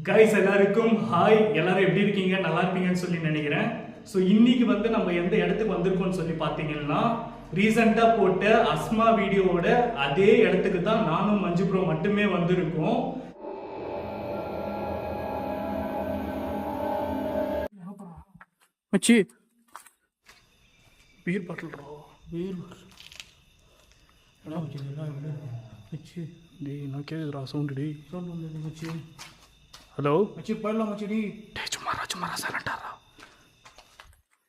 Guys எல்லாருக்கும் hi. எல்லாரும் எப்படி இருக்கீங்க? நல்லா இருப்பீங்கன்னு சொல்லி நினைக்கிறேன். ஸோ இன்னைக்கு வந்து நம்ம எந்த இடத்துக்கு வந்திருக்கோம்னு சொல்லி பார்த்தீங்கன்னா, ரீசெண்டாக போட்ட அஸ்மா வீடியோவோட அதே இடத்துக்கு தான் நானும் மஞ்சு ப்ரோ மட்டுமே வந்திருக்கோம். மச்சி பீர் பாட்டில்ரா, பீர் மச்சி. டேய் நான் கேட்குதுரா சவுண்டு. டேய் சவுண்ட் வந்து மச்சி. ஹலோ மச்சி, போயிடலாம் மச்சி. டேய் சும்மாரா சரண்டாரா.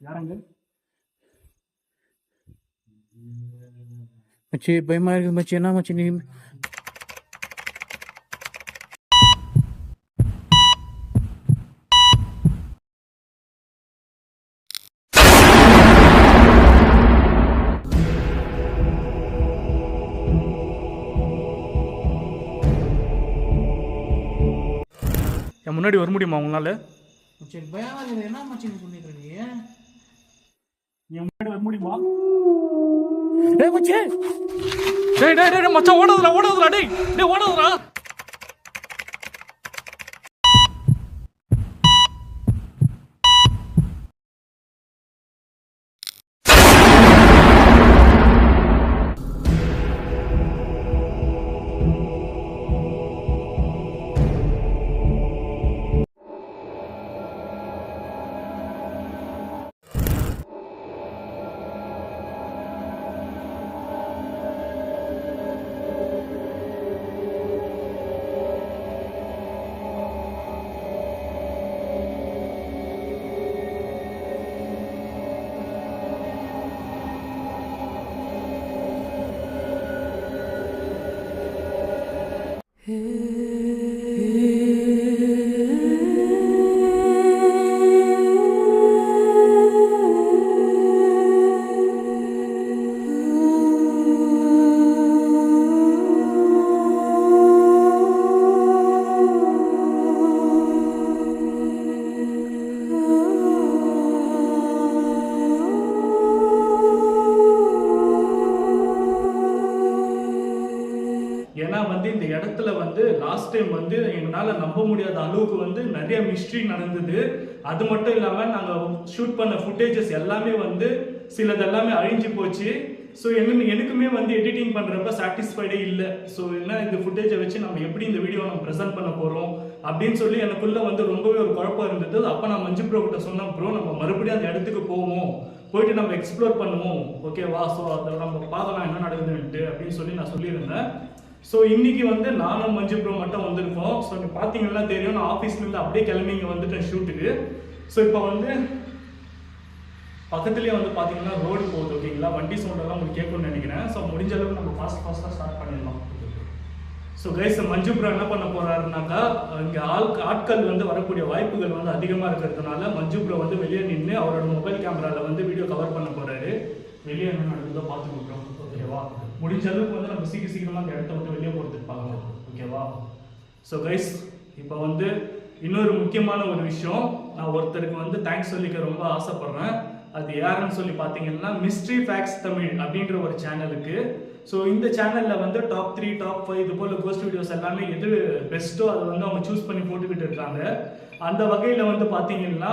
யாரங்க மச்சி? பயமா இருக்குது மச்சி. என்ன மச்சி நீ? என் முன்னாடி வர முடியுமா உங்களால? மச்சி பயமா இருக்குது. என்ன மச்சி நீ சொல்லிட்டு நீ? என் முன்னாடி வர முடியுமா? டேய் மச்சி, டேய் மச்சான் ஓடாதடா. டேய் ஓடாதடா. ஏன்னா வந்து இந்த இடத்துல வந்து லாஸ்ட் டைம் வந்து எங்களால் நம்ப முடியாத அளவுக்கு வந்து நிறைய மிஸ்ட்ரி நடந்தது. அது மட்டும் இல்லாமல் நாங்கள் ஷூட் பண்ண ஃபுட்டேஜஸ் எல்லாமே வந்து சிலதெல்லாமே அழிஞ்சு போச்சு. ஸோ எனக்குமே வந்து எடிட்டிங் பண்ணுறப்ப சாட்டிஸ்ஃபைடே இல்லை. ஸோ என்ன இந்த ஃபுட்டேஜை வச்சு நம்ம எப்படி இந்த வீடியோ நம்ம ப்ரெசென்ட் பண்ண போகிறோம் அப்படின்னு சொல்லி எனக்குள்ளே வந்து ரொம்பவே ஒரு குழப்பம் இருந்தது. அப்போ நான் மஞ்சு ப்ரோ கிட்ட சொன்னேன், ப்ரோ நம்ம மறுபடியும் அந்த இடத்துக்கு போவோம், போயிட்டு நம்ம எக்ஸ்ப்ளோர் பண்ணுவோம், ஓகேவா? ஸோ அதை நம்ம பார்க்கலாம் என்ன நடக்குதுன்ட்டு அப்படின்னு சொல்லி நான் சொல்லியிருந்தேன். ஸோ இன்னைக்கு வந்து நானும் மஞ்சு ப்ரோ மட்டும் வந்திருக்கோம். ஸோ நீங்கள் பார்த்தீங்கன்னா தெரியும், நான் ஆஃபீஸ்லேருந்து அப்படியே கிளம்பி இங்கே வந்துட்டேன் ஷூட்டுக்கு. ஸோ இப்போ வந்து பக்கத்துலேயே வந்து பார்த்தீங்கன்னா ரோடு போகுது, ஓகேங்களா? வண்டி சவுண்டெல்லாம் உங்களுக்கு கேட்கணும்னு நினைக்கிறேன். ஸோ முடிஞ்ச அளவுக்கு நம்ம ஃபாஸ்ட்டாக ஸ்டார்ட் பண்ணிடலாம். ஸோ கைஸ், மஞ்சு ப்ரோ என்ன பண்ண போகிறாருனாக்கா, இங்கே ஆட்கள் வந்து வரக்கூடிய வாய்ப்புகள் வந்து அதிகமாக இருக்கிறதுனால மஞ்சு ப்ரோ வந்து வெளியே நின்று அவரோட மொபைல் கேமராவில் வந்து வீடியோ கவர் பண்ண போகிறாரு. வெளியே என்ன நடக்குதோ பார்த்துக்கோங்க, ஓகேவா? முடிஞ்ச அளவுக்கு வந்து நம்ம சீக்கிரமாக அந்த இடத்த விட்டு வெளியே போகிறதுக்கு பார்க்கலாம், ஓகேவா? ஸோ கைஸ், இப்போ வந்து இன்னொரு முக்கியமான ஒரு விஷயம், நான் ஒருத்தருக்கு வந்து தேங்க்ஸ் சொல்லிக்க ரொம்ப ஆசைப்படுறேன். அது யாருன்னு சொல்லி பார்த்தீங்கன்னா, மிஸ்ட்ரி ஃபேக்ட்ஸ் தமிழ் அப்படின்ற ஒரு சேனலுக்கு. ஸோ இந்த சேனலில் வந்து டாப் 3 டாப் 5 இது போல் கோஸ்ட் வீடியோஸ் எல்லாமே எது பெஸ்ட்டோ அதை வந்து அவங்க சூஸ் பண்ணி போட்டுக்கிட்டு இருக்காங்க. அந்த வகையில் வந்து பார்த்தீங்கன்னா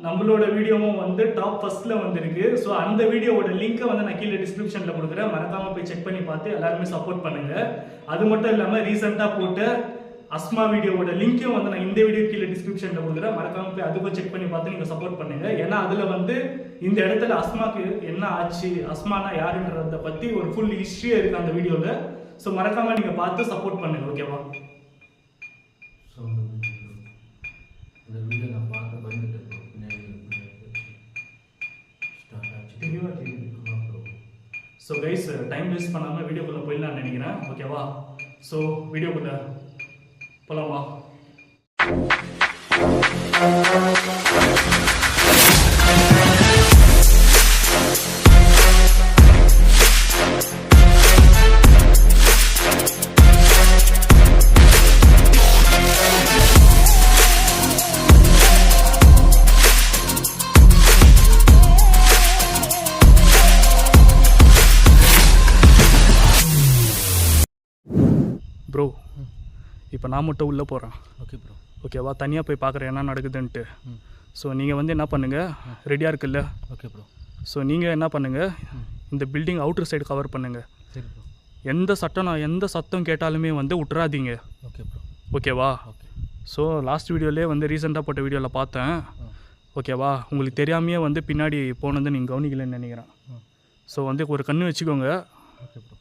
நம்மளோட வீடியோவும் வந்து டாப் ஃபர்ஸ்ட்ல வந்திருக்கு. ஸோ அந்த வீடியோவோட லிங்கை வந்து நான் கீழே டிஸ்கிரிப்ஷனில் கொடுக்குறேன், மறக்காமல் போய் செக் பண்ணி பார்த்து எல்லாருமே சப்போர்ட் பண்ணுங்க. அது மட்டும் இல்லாமல் ரீசெண்டாக போட்ட அஸ்மா வீடியோவோட லிங்கையும் வந்து நான் இந்த வீடியோ கீழே டிஸ்கிரிப்ஷனில் கொடுக்குறேன், மறக்காமல் போய் அதுக்கும் செக் பண்ணி பார்த்து நீங்கள் சப்போர்ட் பண்ணுங்க. ஏன்னா அதில் வந்து இந்த இடத்துல அஸ்மாக்கு என்ன ஆச்சு, அஸ்மானா யாருன்றத பற்றி ஒரு ஃபுல் ஹிஸ்ட்ரியே இருக்குது அந்த வீடியோவில். ஸோ மறக்காமல் நீங்கள் பார்த்து சப்போர்ட் பண்ணுங்க, ஓகேவா? ஸோ கைஸ், டைம் வேஸ்ட் பண்ணாமல் வீடியோக்குள்ளே போயிடலாம்னு நினைக்கிறேன், ஓகேவா? ஸோ வீடியோக்குள்ளே போகலாமா? ப்ரோ இப்போ நான் மட்டும் உள்ளே போகிறேன். Okay bro. ஓகேவா, தனியாக போய் பார்க்குறேன் என்ன நடக்குதுன்ட்டு. ஸோ நீங்கள் வந்து என்ன பண்ணுங்கள், ரெடியாக இருக்குல்ல? Okay bro. ஸோ நீங்கள் என்ன பண்ணுங்கள், இந்த பில்டிங் அவுட்டர் சைடு கவர் பண்ணுங்கள். சரி ப்ரோ. எந்த சத்தம் கேட்டாலுமே வந்து விட்றாதீங்க. Okay bro. ஓகேவா? ஓகே. ஸோ லாஸ்ட் வீடியோலேயே வந்து ரீசெண்டாக போட்ட வீடியோவில் பார்த்தேன். ஓகேவா, உங்களுக்கு தெரியாமையே வந்து பின்னாடி போனது நீங்கள் கவனிக்கலன்னு நினைக்கிறேன். ஸோ வந்து ஒரு கண்ணு வச்சுக்கோங்க. Okay bro.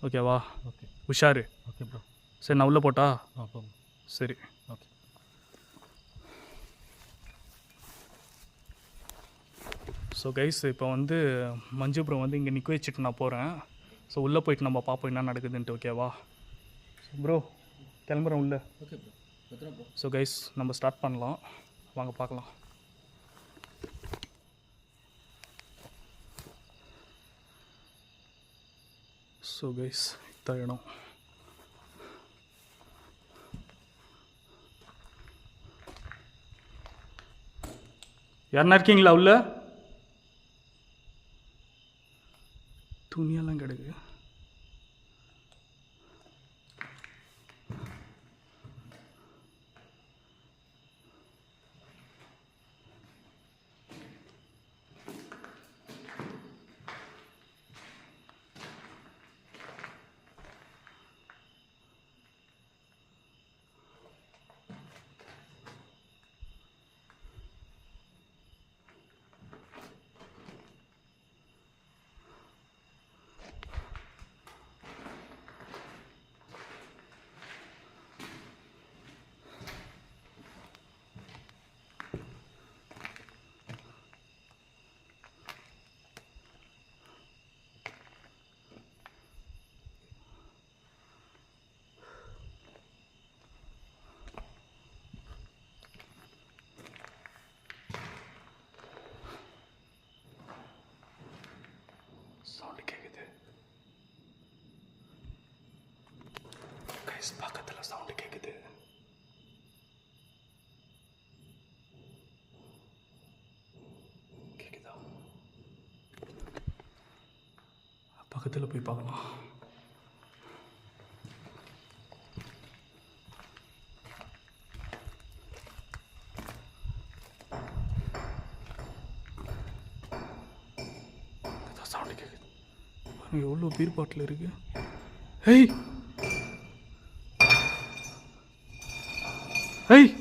ஓகேவா? ஓகே. உஷாரு. Okay bro. சரி, நான் உள்ளே போட்டா? போங்க. சரி. ஓகே. ஸோ கைஸ், இப்போ வந்து மஞ்சுபுரம் வந்து இங்கே நிற்க வச்சுட்டு நான் போகிறேன். ஸோ உள்ளே போயிட்டு நம்ம பார்ப்போம் என்ன நடக்குதுன்ட்டு. ஓகேவா ப்ரோ? கிளம்புறேன் உள்ளே. Okay bro. பத்திரம் ப்ரோ. ஸோ கைஸ், நம்ம ஸ்டார்ட் பண்ணலாம், வாங்க பார்க்கலாம். ஸோ கைஸ், இதான் இடம். யாருன்னா இருக்கீங்களா உள்ள? துணியெல்லாம் கிடக்கு. சவுண்டு கேட்குது கைஸ், பக்கத்தில் சவுண்டு கேட்குது. கேட்குதா? பக்கத்தில் போய் பார்க்கலாம். சவுண்டு கேட்குது. எவ்வளோ பீர் பாட்டில் இருக்கு. ஹேய் ஹேய்,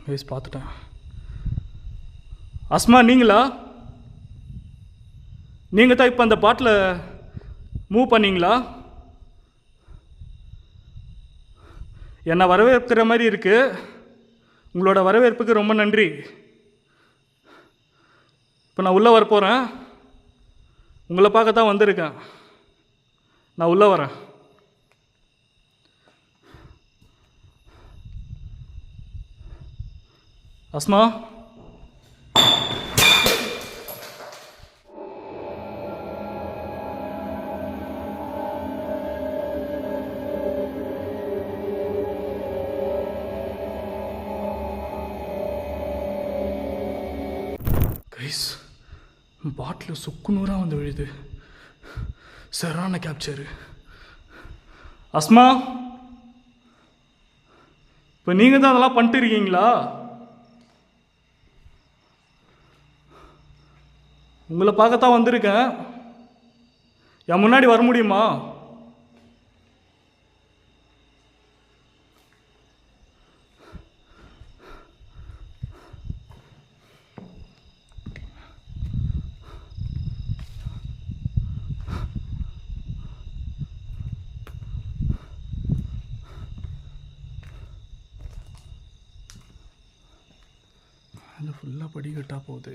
கைஸ் பார்த்துட்டேன். அஸ்மா, நீங்களா? நீங்கள் தான் இப்போ அந்த பாட்டில் மூவ் பண்ணீங்களா? என்னை வரவேற்கிற மாதிரி இருக்குது. உங்களோட வரவேற்புக்கு ரொம்ப நன்றி. இப்போ நான் உள்ளே வரப்போகிறேன். உங்களை பார்க்க தான் வந்திருக்கேன். நான் உள்ளே வரேன். அஸ்மா, கைஸ், பாட்டில் சுக்கு நூறாக வந்து விழுது. சரியான கேப்சரு. அஸ்மா, இப்போ நீங்கள் தான் அதெல்லாம் பண்ணிட்டு இருக்கீங்களா? உங்களை பார்க்கத்தான் வந்திருக்கேன். என் முன்னாடி வர முடியுமா? அது ஃபுல்லாக படிக்கட்டா போகுது.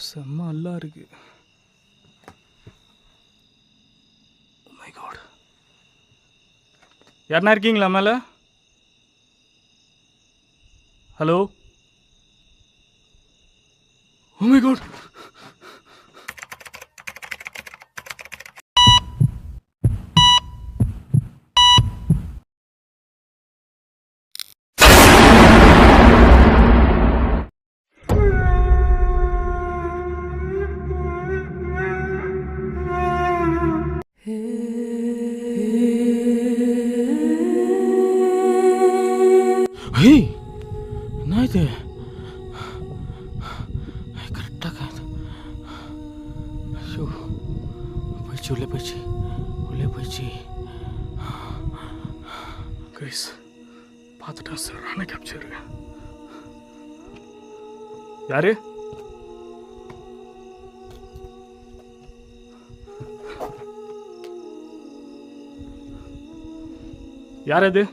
செம்ம நல்லா இருக்கு. Oh my God. யாருன்னா இருக்கீங்களா மேலே? ஹலோ? Oh my God. ஏய் என்ன இது கரெக்டாக ஐயோ போயிடுச்சு உள்ளே போயிடுச்சு கைஸ் பார்த்துட்டேன் சார். ஆனால் கேப்சர் யாரு? யார் அது?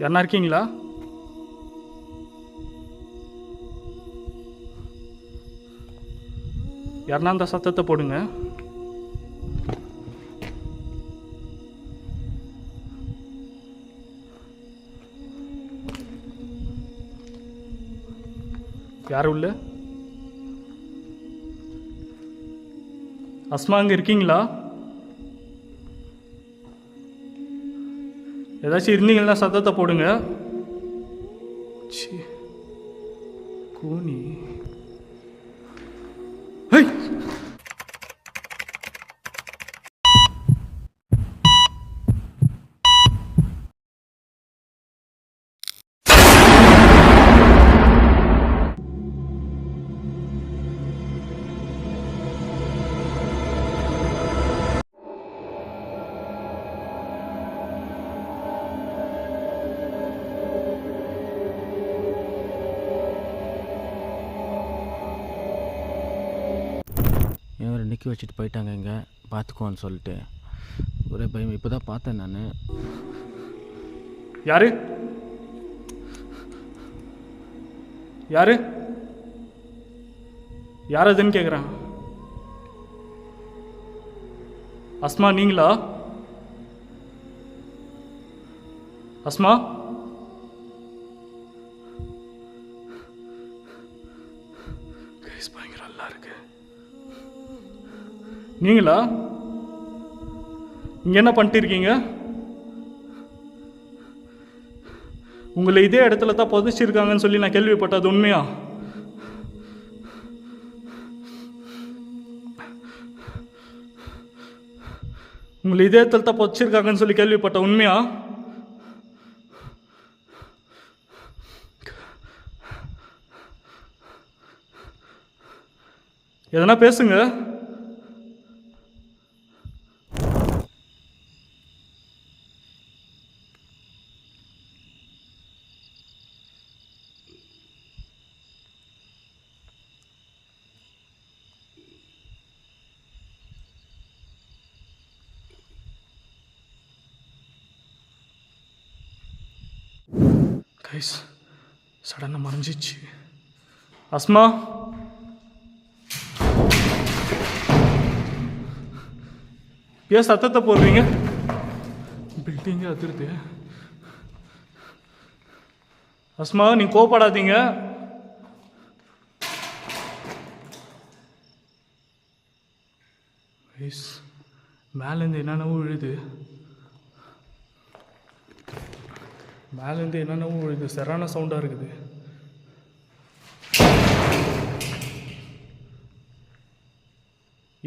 யாருன்னா இருக்கீங்களா? யாருன்னா அந்த சத்தத்தை போடுங்க. யார் உள்ள? அஸ்மா அங்கே இருக்கீங்களா? ஏதாச்சும் இருந்தீங்கன்னா சத்தத்தை போடுங்க. கூனி ஏன் நிற்க வச்சுட்டு போயிட்டாங்க இங்கே பார்த்துக்கோன்னு சொல்லிட்டு ஒரே பயம். இப்போ தான் பார்த்தேன் நான். யாரு? யாரு? யார் அதுன்னு கேட்குறேன். அஸ்மா நீங்களா? அஸ்மா பயங்கர நல்லா இருக்கு. நீங்களா? இங்க என்ன பண்ணிட்டு இருக்கீங்க? உங்களை இதே இடத்துல தான் புதைச்சிருக்காங்கன்னு சொல்லி நான் கேள்விப்பட்டது உண்மையா? உங்களை இதே இடத்துல தான் புதைச்சிருக்காங்கன்னு சொல்லி கேள்விப்பட்ட உண்மையா? எதனா பேசுங்க. கைஸ் சடனாக மறைஞ்சிச்சு. அஸ்மா ஏன் சத்தத்தை போடுறீங்க? பில்டிங்கே அதிருது. அஸ்மா நீங்க கோபப்படாதீங்க. மேலேருந்து என்னென்னவோ விழுது. மேலேருந்து என்னென்னவோ விழுது. சரியான சவுண்டாக இருக்குது.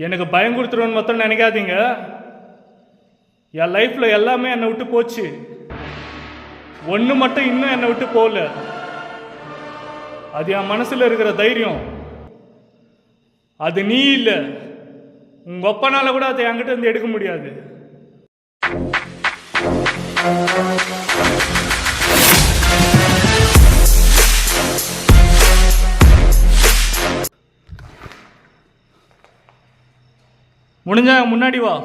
எனக்கு பயம் கொடுத்துருவோன்னு மொத்தம் நினைக்காதீங்க. என் லைஃப்பில் எல்லாமே என்னை விட்டு போச்சு. ஒன்று மட்டும் இன்னும் என்னை விட்டு போகல. அது என் மனசில் இருக்கிற தைரியம். அது நீ இல்லை, உங்கள் அப்பனால கூட அதை என்கிட்ட இருந்து எடுக்க முடியாது. முடிஞ்சா முன்னாடி வா.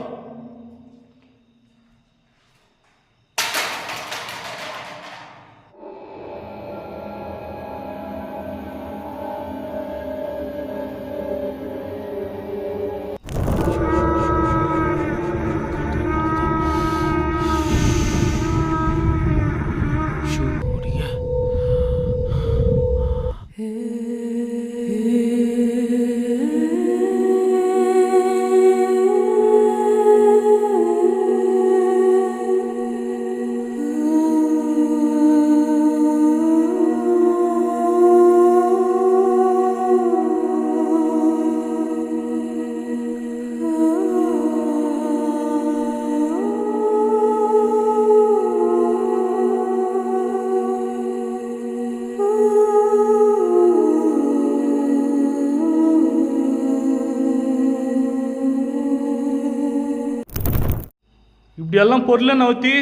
இப்படியெல்லாம் பொருளை நவுத்தி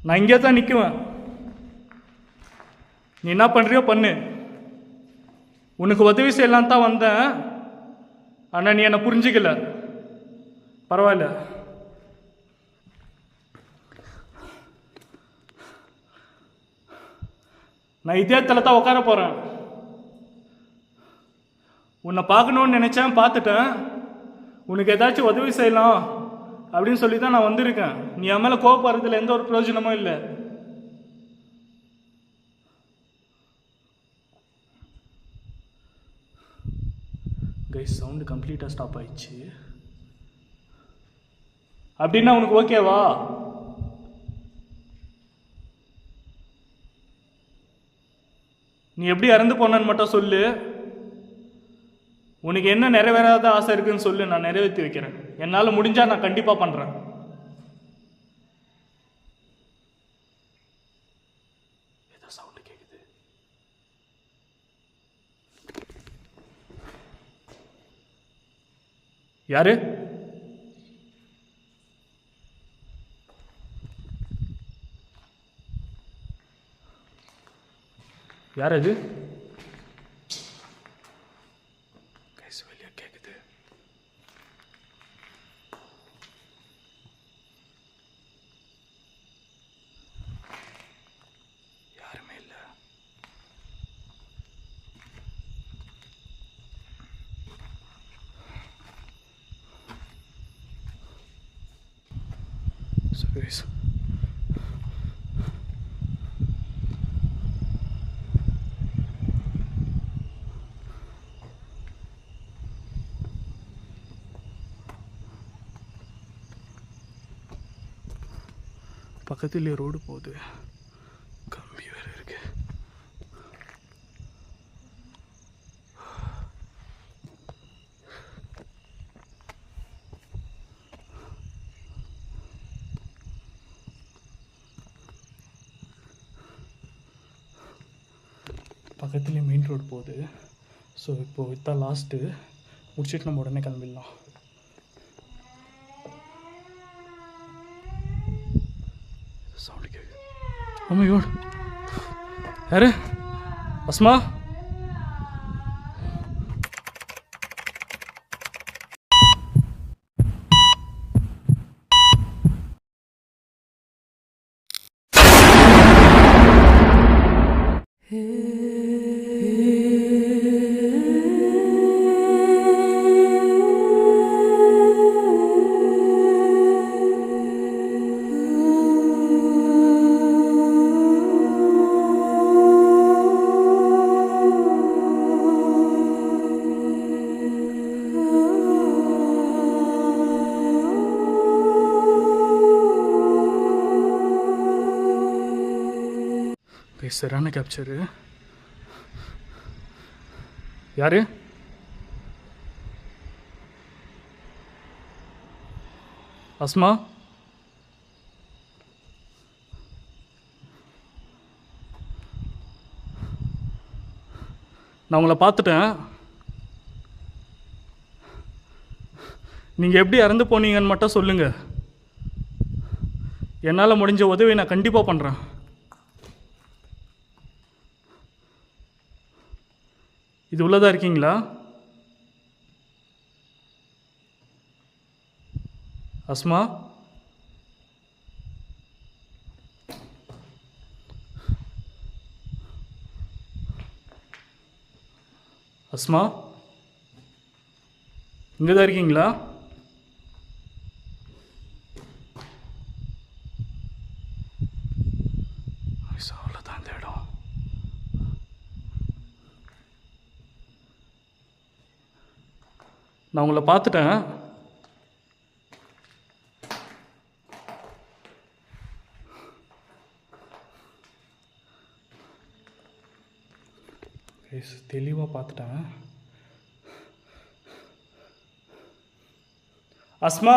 நான் இங்கே தான் நிற்குவேன். நீ என்ன பண்ணுறியோ பண்ணு. உனக்கு உதவி செய்யலாம் தான் வந்தேன், ஆனால் நீ என்னை புரிஞ்சிக்கல. பரவாயில்ல. நான் இதே இடத்துல தான் உட்கார போகிறேன். உன்னை பார்க்கணுன்னு நினச்சேன், பார்த்துட்டேன். உனக்கு ஏதாச்சும் உதவி செய்யலாம் அப்படின்னு சொல்லி தான் நான் வந்திருக்கேன். நீ என் மேலே கோவப்படுறதுல எந்த ஒரு பிரயோஜனமும் இல்லை. கைஸ், சவுண்டு கம்ப்ளீட்டாக ஸ்டாப் ஆயிடுச்சு. அப்படின்னா உனக்கு ஓகேவா? நீ எப்படி இறந்து போனன்னு மட்டும் சொல்லு. உனக்கு என்ன நிறைவேறாத ஆசை இருக்குன்னு சொல்லு, நான் நிறைவேற்றி வைக்கிறேன். என்னால் முடிஞ்சா நான் கண்டிப்பாக பண்ணுறேன். ஏதோ சவுண்டு கேட்குது. யாரு? யார் அது? வெளியே கேட்குது. யாருமே இல்லை. பக்கத்துலேயே ரோடு போகுது, கம்பி வேறு இருக்கு. பக்கத்துலேயே மெயின் ரோடு போகுது. ஸோ இப்போது இதுதான் லாஸ்ட்டு. முடிச்சுட்டு நம்ம உடனே கிளம்பிடலாம். சவுண்டு கேட்குது. அம்மா யோடு யாரு? அஸ்மா? சரியான கேப்சரு. யாரு? அஸ்மா? நான் உங்களை பார்த்துட்டேன். நீங்கள் எப்படி இறந்து போனீங்கன்னு மட்டும் சொல்லுங்கள். என்னால் முடிஞ்ச உதவி நான் கண்டிப்பாக பண்ணுறேன். இது உள்ளதா இருக்கீங்களா? அஸ்மா? அஸ்மா, இங்கே தான் இருக்கீங்களா? அவ்வளோதான் இந்த இடம். நான் உங்களை பார்த்துட்டேன். தெளிவாக பார்த்துட்டேன். அஸ்மா,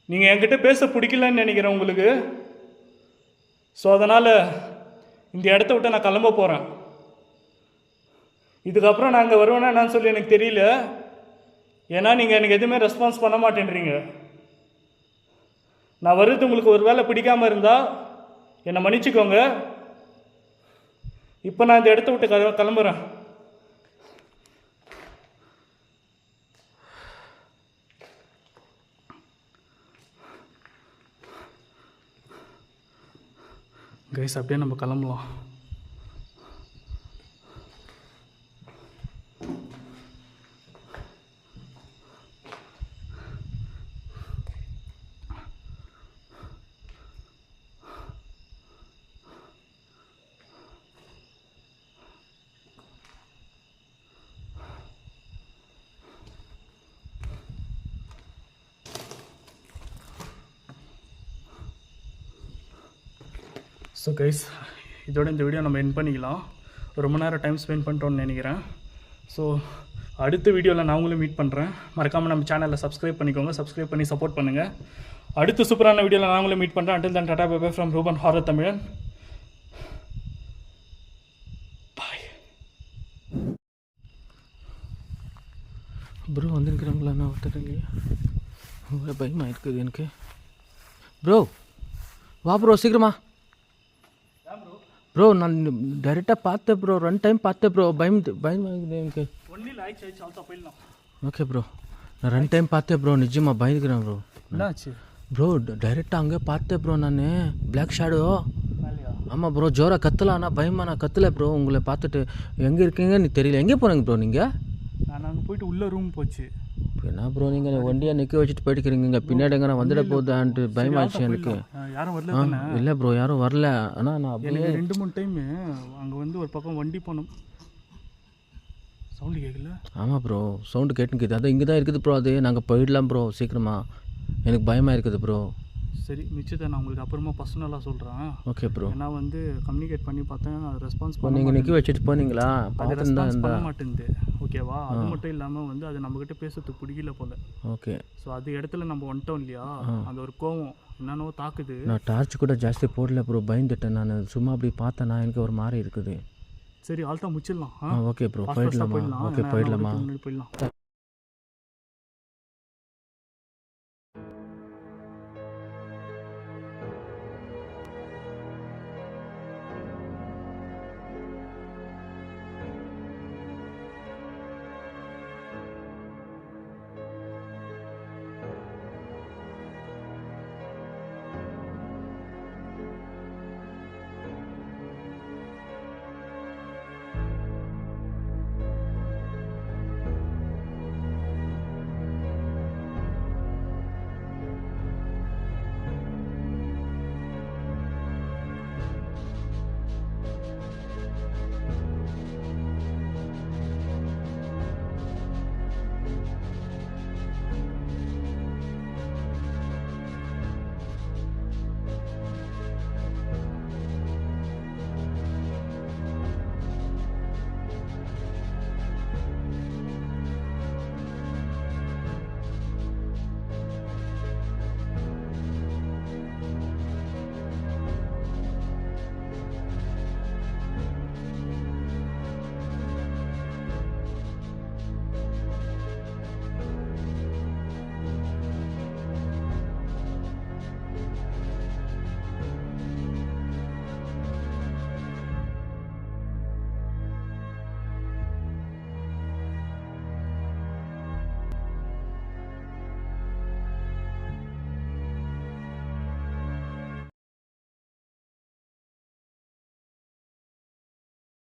நீங்கள் என்கிட்ட பேச பிடிக்கலன்னு நினைக்கிறேன் உங்களுக்கு. ஸோ அதனால் இந்த இடத்த விட்டு நான் கிளம்ப போகிறேன். இதுக்கப்புறம் நான் அங்கே வருவேன்னா என்னன்னு சொல்லி எனக்கு தெரியல. ஏன்னா நீங்கள் எனக்கு எதுவுமே ரெஸ்பான்ஸ் பண்ண மாட்டேன்றீங்க. நான் வர்றது உங்களுக்கு ஒரு வேளை பிடிக்காமல் இருந்தால் என்னை மன்னிச்சுக்கோங்க. இப்போ நான் இந்த இடத்த விட்டு கிளம்புறேன். கைஸ் அப்படியே நம்ம கிளம்பலாம். ஸோ கைஸ் இதோட இந்த வீடியோ நம்ம எண்ட் பண்ணிக்கலாம். ரொம்ப நேரம் டைம் ஸ்பெண்ட் பண்ணிட்டோன்னு நினைக்கிறேன். ஸோ அடுத்த வீடியோவில் நான் உங்களும் மீட் பண்ணுறேன். மறக்காமல் நம்ம சேனலில் சப்ஸ்கிரைப் பண்ணிக்கோங்க. சப்ஸ்கிரைப் பண்ணி சப்போர்ட் பண்ணுங்கள். அடுத்த சூப்பரான வீடியோவில் நான் உங்களும் மீட் பண்ணுறேன். until then tata bye bye from Ruban horror தமிழன். பாய். ப்ரோ வந்துருக்குறாங்களா? நான் ஒருத்தர் இல்லையா? பயமாக இருக்குது எனக்கு. ப்ரோ வா ப்ரோ சீக்கிரமா. ப்ரோ நான் டைரெக்டாக பார்த்தேன் ப்ரோ, 2 டைம் பார்த்தேன் ப்ரோ. பயமாகுது எனக்கு. ஓகே ப்ரோ, நான் 2 டைம் பார்த்தேன் ப்ரோ. நிஜமாக பயந்துக்கிறேன் ப்ரோ. என்னாச்சு ப்ரோ? டைரெக்டாக அங்கே பார்த்தேன் ப்ரோ நான், பிளாக் ஷேடோ. ஆமாம் ப்ரோ, ஜோராக கத்தலாம். ஆனால் பயமாக நான் கத்தலை ப்ரோ. உங்களை பார்த்துட்டு எங்கே இருக்கீங்கன்னு தெரியல. எங்கே போனீங்க ப்ரோ நீங்கள்? நான் அங்கே போயிட்டு உள்ள ரூம் போச்சு. என்ன ப்ரோ நீங்கள் வண்டியாக நிற்க வச்சுட்டு போயிட்டுக்கிறீங்க? பின்னாடி எங்கே நான் வந்துட போகுதான்ட்டு பயமாச்சு எனக்கு. யாரும் வரல? இல்லை ப்ரோ, யாரும் வரல. ஆனால் நான் அப்படியே 2-3 டைமு அங்கே வந்து ஒரு பக்கம் வண்டி போனோம். சவுண்டு கேட்கல? ஆமாம் ப்ரோ, சவுண்டு கேட்டுக்குது. அது இங்கே தான் இருக்குது ப்ரோ. அது நாங்கள் போயிடலாம் ப்ரோ சீக்கிரமாக. எனக்கு பயமாக இருக்குது ப்ரோ. சரி, மிச்சத்தை நான் உங்களுக்கு அப்புறமா பர்சனலாக சொல்கிறேன். Okay bro. நான் வந்து கம்யூனிகேட் பண்ணி பார்த்தேன், ரெஸ்பான்ஸ் நீங்கள் நிற்க வச்சுட்டு போனீங்களா? ரெஸ்பான்ஸ் பண்ண மாட்டேங்குது. ஓகேவா? அது மட்டும் இல்லாமல் வந்து அது நம்மக்கிட்ட பேசுறதுக்கு பிடிக்கல போல. ஓகே. ஸோ அது இடத்துல நம்ம வந்துட்டோம் இல்லையா, அந்த ஒரு கோவம் என்னென்னவோ தாக்குது. நான் டார்ச் கூட ஜாஸ்தி போடல ப்ரோ, பயந்துட்டேன் நான். சும்மா அப்படி பார்த்தேன்னா எனக்கு ஒரு மாதிரி இருக்குது. சரி, ஆல்ட்டா முடிச்சிடலாம். ஓகே ப்ரோ, போயிடலாமா? ஓகே போயிடலாமா? போயிடலாம்.